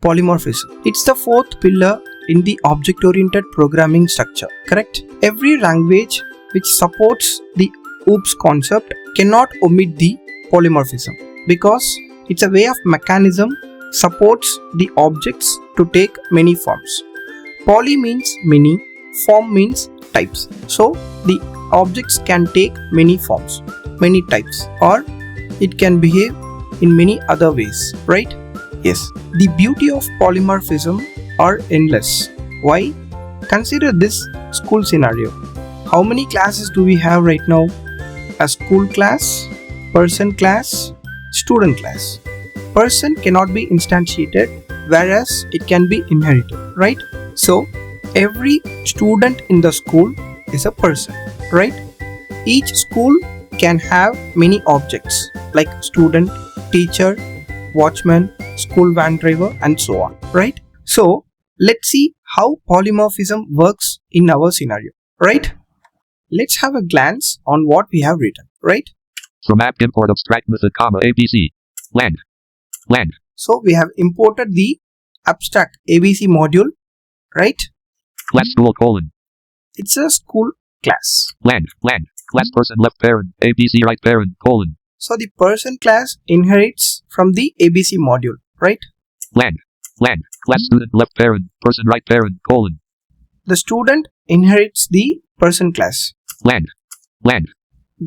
Polymorphism. It's the fourth pillar in the object-oriented programming structure, correct? Every language which supports the OOPS concept cannot omit the polymorphism because it's a way of mechanism supports the objects to take many forms. Poly means many, form means types. So the objects can take many forms, many types, or it can behave in many other ways, right? Yes. The beauty of polymorphism are endless. Why? Consider this school scenario. How many classes do we have right now? A school class, person class, student class. Person cannot be instantiated, whereas it can be inherited, right? So every student in the school is a person, right? Each school can have many objects like student, teacher, watchman, school van driver, and so on, right? So let's see how polymorphism works in our scenario, right? Let's have a glance on what we have written, right? From app import abstract method, ABC. Land. So we have imported the abstract ABC module, right? Class school : It's a school class. Land. Class person left parent, ABC right parent : So the person class inherits from the ABC module, right? Land. Class student left parent, person right parent : The student inherits the person class. Land.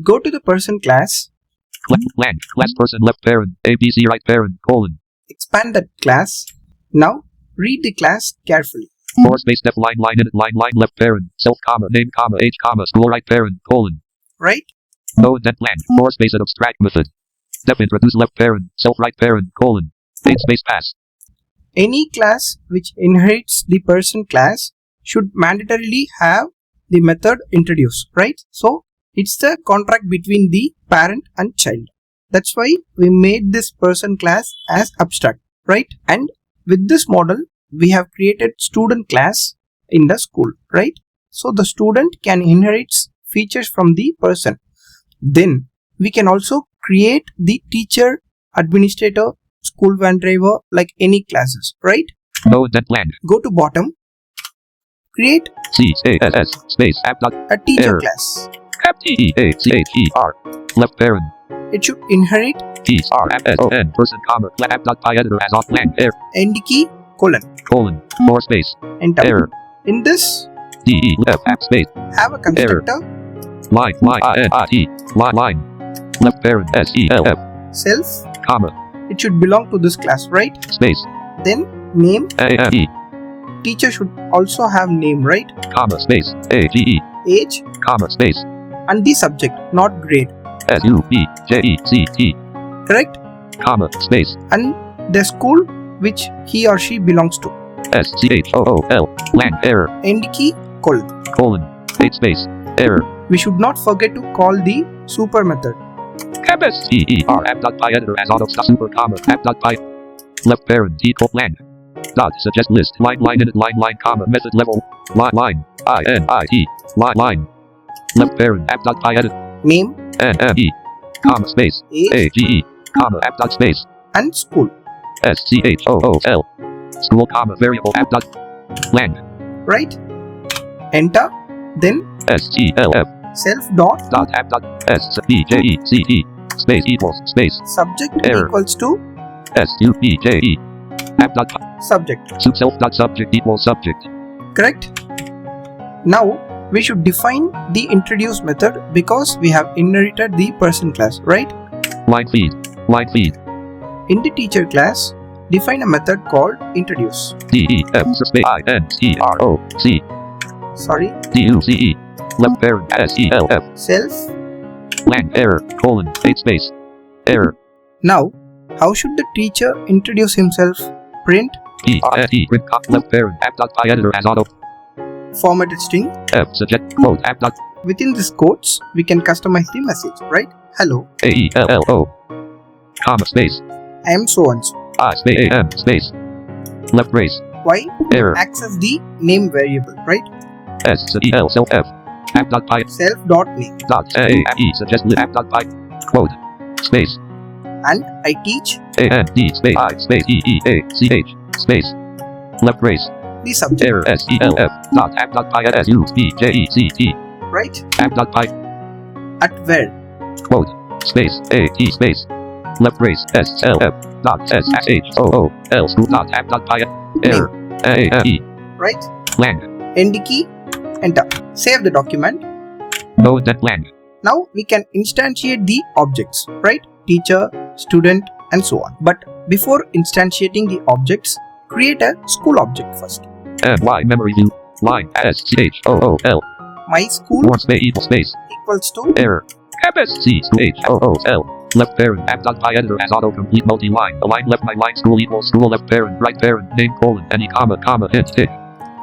Go to the person class. Land. Class person left parent, ABC right parent : Expand that class. Now read the class carefully. Four space def line edit line left parent, self name age school right parent : Right? No indent land. Four space at abstract method. Def introduce left parent, self right parent : 8 space pass. Any class which inherits the person class should mandatorily have the method introduce, right? So it's the contract between the parent and child. That's why we made this person class as abstract, right? And with this model, we have created student class in the school, right? So the student can inherit features from the person. Then we can also create the teacher, administrator, school van driver, like any classes, right? No indent land. Go to bottom. Create CASS space app dot a teacher error. class. App TEACHER left parent. It should inherit PRFSON person app dot py editor as off land air end key : more space enter. error. In this, DE left app space have a constructor line left parent SELF self. comma It should belong to this class, right? space Then name. AME Teacher should also have name, right? comma space AGE Age comma space and the subject, not grade. SUBJECT Correct? comma space And the school which he or she belongs to. SCHOOL land error End key : 8 space error. We should not forget to call the super method. CER app.py editor as auto super comma app.py left parent equal land dot suggest list line edit line comma method level line INIT line left parent app.py edit Name NME comma space AGE comma app dot space and school. SCHOOL school comma variable app dot land Right? Enter. Then STLF self dot app dot SBJECT space equals space subject error. equals to SUBJE app dot subject. self dot subject equals subject. Correct? Now we should define the introduce method because we have inherited the person class, right? Line feed. In the teacher class, define a method called introduce. DEF space INCROC Sorry, DUCE left parent SELF self. land error 8 space error. Now, how should the teacher introduce himself? Print print left parent app.py editor as auto formatted string. F subject quote app dot Within these quotes, we can customize the message, right? Hello, AELLO comma space I am so and so. I space AM space left brace Why? error Access the name variable, right? SEL self F app.py Self dot name. dot AE suggest app.py quote space And I teach AND space I space EEACH space. Left brace. the subject, Error SELF. Dot app dot py SUBJECT. right? App dot py. At where? Quote. Space. AT space. Left brace SLF. Dot SHOOL. School dot app dot py. Error. AAE. Right? Lang. End key, enter. Save the document. No intent lang. Now we can instantiate the objects, right? Teacher, student, and so on. But before instantiating the objects, create a school object first. MY memory view. Line SCHOOL. My school More space equal space. equals to Error. FSCHOOL. Left parent app dot py editor as autocomplete multi-line. Align left my line school equals school left parent name colon any comma hint hit.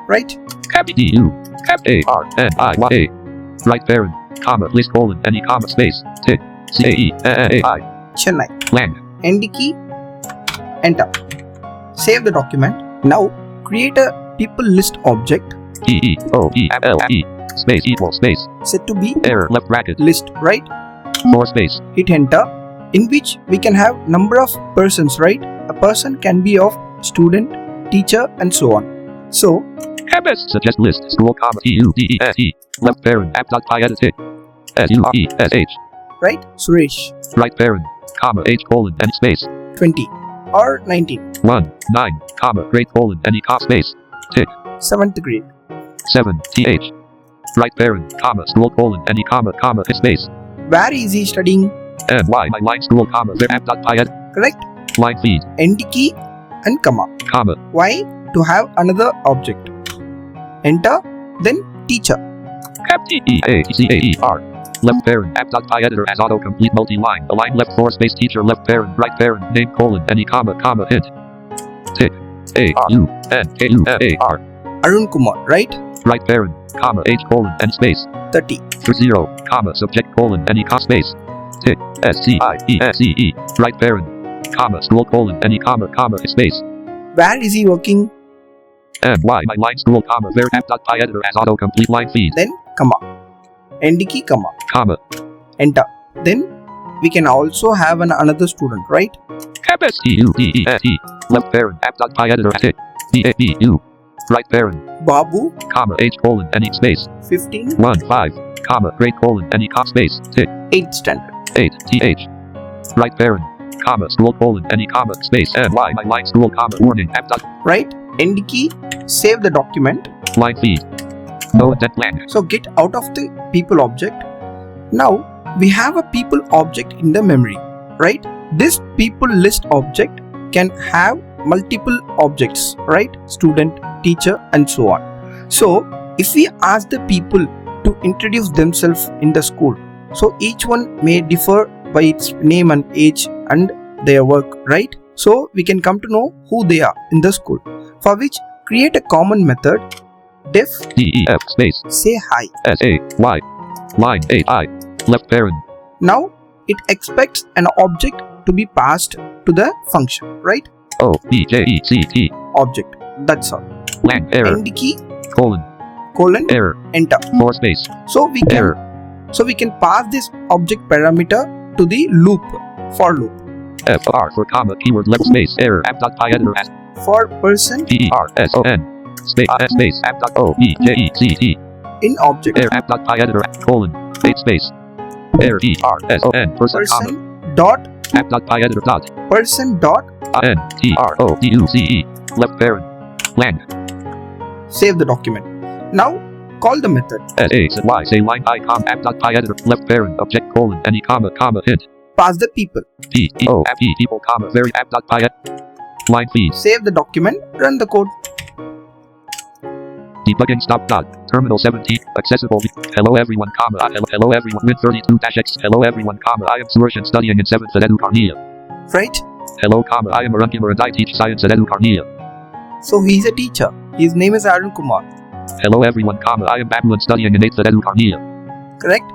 right? Cap DU. Cap ARNIYA. Right parent comma list colon any comma space tick CAEAI. Chennai. Land. End key, enter. Save the document. Now create a people list object PEOPLE. Space equals space. set to be Error left bracket. list, right? More space. Hit enter, in which we can have number of persons, right? A person can be of student, teacher, and so on. So MS suggest list school comma TUDESE. Left parent app dot py edit hit. SUESH. right, Suresh, Right parent comma H colon and space 20 or 19, 1 9 comma grade colon any comma space tick 7th grade. 7 TH. Right parent comma school colon any comma hit space Where is he studying? MY my line school comma their app dot py edit Correct? line feed End key and comma. comma Why? To have another object. Enter, then teacher. cap TEACAER. Left parent app dot py editor as autocomplete multi-line. Align left 4 space teacher left parent right parent name colon any comma hint tick ARUNKUAR. Arun Kumar, right? Right parent comma H colon and space 30. 0 comma subject colon any comma space tick SCIESEE. Right parent comma school colon any comma space Where is he working? MY my line school comma their app dot py editor as autocomplete line feed Then comma. End key, comma. comma Enter. Then we can also have another student, right? cap STUDESE. Left parent app dot py editor tick DABU. Right parent Babu, comma H colon any space 15, 1 5 comma grade colon any comma space tick 8th standard. 8 TH. Right parent comma school colon any comma space MY my line school comma warning app dot Right? End key, save the document. line feed. No intent land. So get out of the people object. Now we have a people object in the memory, right? This people list object can have multiple objects, right? Student, teacher, and so on. So if we ask the people to introduce themselves in the school, so each one may differ by its name and age and their work, right? So we can come to know who they are in the school, for which create a common method def DEF space say hi. SAY line 8I. Left parent Now it expects an object to be passed to the function, right? OBJECT. Object, that's all. Lang error End key, colon colon, error enter. more space So we error can pass this object parameter to the loop, for loop. FR for comma keyword left space error app dot py editor as For person PERSON space space app dot OBJECT. in object, Error app dot py editor colon 8 space error PERSON person comma person dot app dot py editor dot person dot INTRODUCE. Left parent land save the document. Now call the method. SAY say line icon app dot py editor left parent object colon any comma hint Pass the people. PEO app people comma very app dot py line feed Save the document. Run the code. debugging stop dot terminal 17 accessible hello everyone comma hello everyone with 32-x hello everyone comma I am Suresh and studying in 7th at Edu Karnia. Right? Hello comma I am Arun Kumar and I teach science at Edu Karnia. So he is a teacher. His name is Arun Kumar. Hello everyone comma I am Babu and studying in 8th at Edu Karnia. Correct?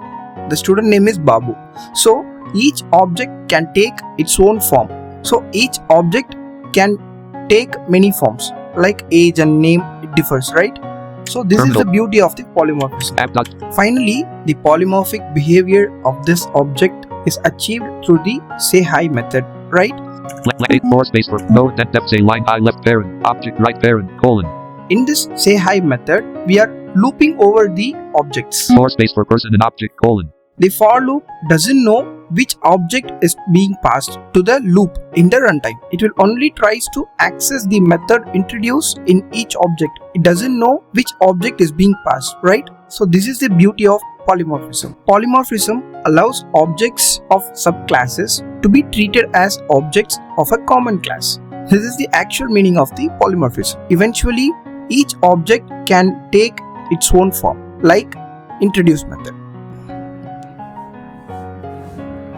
The student name is Babu. So each object can take its own form. So each object can take many forms, like age and name, it differs, right? So this is the beauty of the polymorphism. Finally, the polymorphic behavior of this object is achieved through the say hi method, right? For space for node that depth say line I left parent, object right parent, colon. In this say hi method, we are looping over the objects. For space for person and object, colon. The for loop doesn't know which object is being passed to the loop in the runtime. It will only tries to access the method introduced in each object. It doesn't know which object is being passed, right? So this is the beauty of polymorphism. Polymorphism allows objects of subclasses to be treated as objects of a common class. This is the actual meaning of the polymorphism. Eventually, each object can take its own form, like introduce method.